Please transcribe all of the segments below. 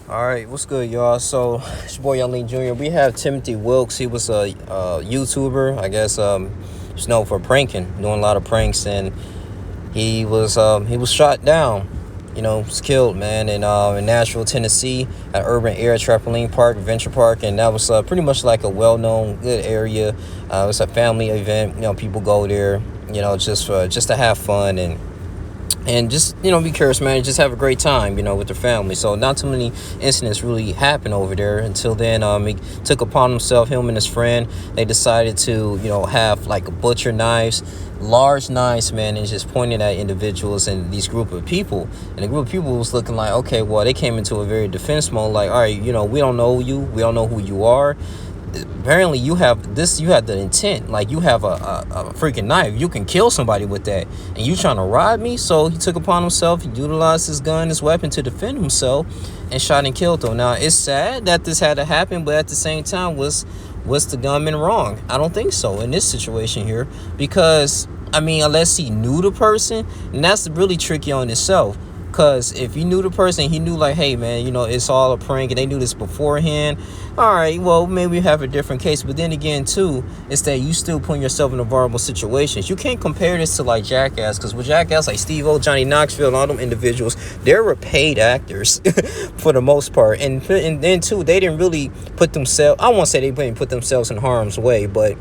All right, what's good, y'all? So, it's your boy Young Lee Jr. We have Timothy Wilks. He was a YouTuber, I guess. He's known for pranking, doing a lot of pranks, and he was shot down. Was killed, man, in Nashville, Tennessee, at Urban Air Trampoline Park, Venture Park, and that was pretty much like a well-known, good area. It was a family event. People go there, just to have fun and just be curious, man, just have a great time with their family. So not too many incidents really happened over there until then. He took upon himself, him and his friend, they decided to have like butcher knives, large knives, man, and just pointing at individuals and these group of people. And the group of people was looking like, okay, well, they came into a very defense mode, like, all right, we don't know you, we don't know who you are. Apparently you have the intent, like you have a freaking knife, you can kill somebody with that, and you trying to rob me. So he took upon himself, he utilized his gun, his weapon, to defend himself, and shot and killed him. Now it's sad that this had to happen, but at the same time, was the gunman wrong? I don't think so in this situation here, because unless he knew the person, and that's really tricky on itself. Because if he knew the person, he knew like, hey, man, it's all a prank, and they knew this beforehand. All right, well, maybe we have a different case. But then again, too, it's that you still putting yourself in a vulnerable situations. You can't compare this to like Jackass, because with Jackass, like Steve-O, Johnny Knoxville, and all them individuals, they were paid actors for the most part. And then, too, they didn't really put themselves, I won't say they didn't put themselves in harm's way, but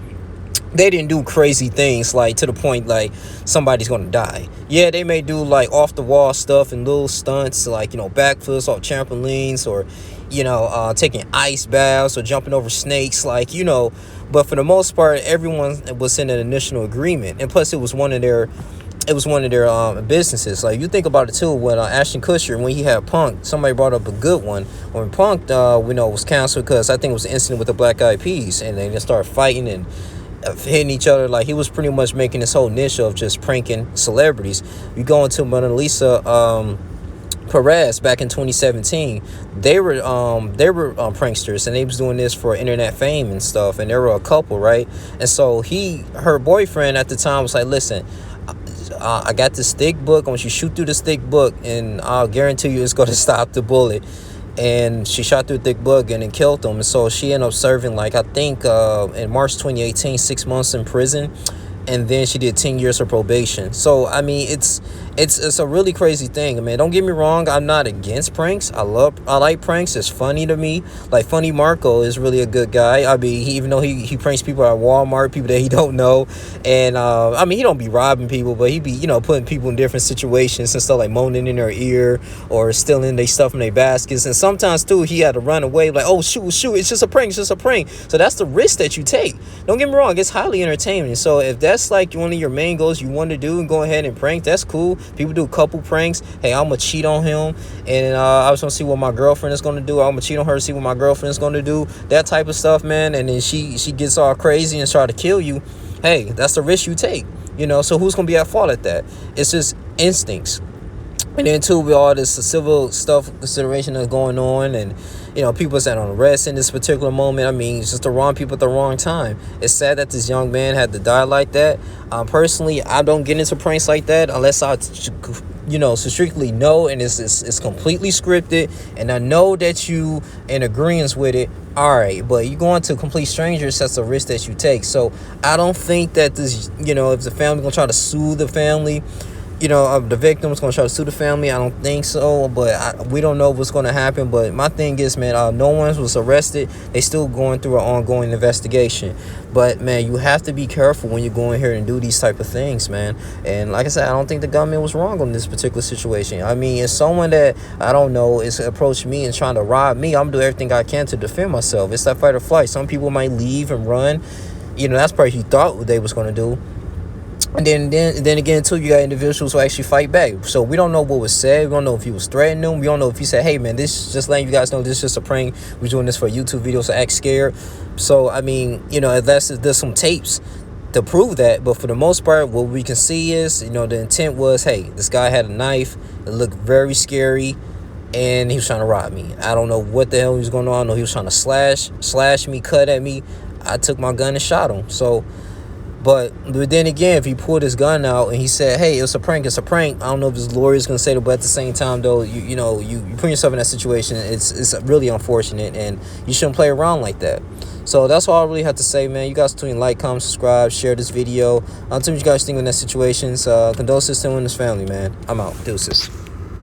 they didn't do crazy things like to the point like somebody's gonna die. Yeah, they may do like off the wall stuff and little stunts like backflips off trampolines, or taking ice baths or jumping over snakes, but for the most part everyone was in an initial agreement. And plus it was one of their businesses. Like, you think about it too, when Ashton Kutcher, when he had Punk, somebody brought up a good one when Punk was canceled, because I think it was an incident with the Black Eyed Peas, and they just started fighting and hitting each other. Like, he was pretty much making this whole niche of just pranking celebrities. You go into Mona Lisa Perez back in 2017, they were pranksters, and they was doing this for internet fame and stuff, and they were a couple, right? And so her boyfriend at the time was like, listen, I got this thick book, I want you to shoot through this thick book, and I'll guarantee you it's going to stop the bullet. And she shot through a thick book and then killed him. And so she ended up serving, like, I think in March 2018, 6 months in prison, and then she did 10 years of probation. So it's a really crazy thing. Don't get me wrong, I'm not against pranks. I like pranks. It's funny to me. Like, Funny Marco is really a good guy. Even though he pranks people at Walmart, people that he don't know, and he don't be robbing people, but he be putting people in different situations and stuff, like moaning in their ear or stealing their stuff from their baskets. And sometimes too, he had to run away, like, oh shoot, it's just a prank, so that's the risk that you take. Don't get me wrong, it's highly entertaining. So if that's like one of your main goals you want to do, and go ahead and prank, that's cool. People do a couple pranks. Hey, I'm gonna cheat on him, and I was gonna see what my girlfriend is gonna do. I'm gonna cheat on her, see what my girlfriend is gonna do, that type of stuff, man. And then she gets all crazy and try to kill you. Hey, that's the risk you take. So who's gonna be at fault at that? It's just instincts. And then too, with all this civil stuff consideration that's going on, and people that on arrest in this particular moment, it's just the wrong people at the wrong time. It's sad that this young man had to die like that. Personally, I don't get into pranks like that unless I so strictly know, and it's completely scripted, and I know that you in agreement with it. All right, but you going to complete strangers, that's a risk that you take. So I don't think that this, if the family gonna try to sue the family, the victim's going to try to sue the family, I don't think so, but we don't know what's going to happen. But my thing is, man, no one was arrested. They still going through an ongoing investigation. But, man, you have to be careful when you go in here and do these type of things, man. And like I said, I don't think the government was wrong on this particular situation. If someone that I don't know is approaching me and trying to rob me, I'm going to do everything I can to defend myself. It's that fight or flight. Some people might leave and run. That's probably what he thought what they was going to do. And then again, too, you got individuals who actually fight back. So we don't know what was said. We don't know if he was threatening them. We don't know if he said, hey, man, this just letting you guys know this is just a prank. We're doing this for a YouTube video, so act scared. So, unless there's some tapes to prove that. But for the most part, what we can see is, the intent was, hey, this guy had a knife. It looked very scary, and he was trying to rob me. I don't know what the hell he was going on. I know he was trying to slash me, cut at me. I took my gun and shot him. So But then again, if he pulled his gun out and he said, hey, it's a prank, it's a prank, I don't know if his lawyer's gonna say that, but at the same time though, you put yourself in that situation. It's really unfortunate, and you shouldn't play around like that. So that's all I really have to say, man. You guys tweet, like, comment, subscribe, share this video. Tell me what you guys think in that situations. Condolences to him and his family, man. I'm out. Deuces.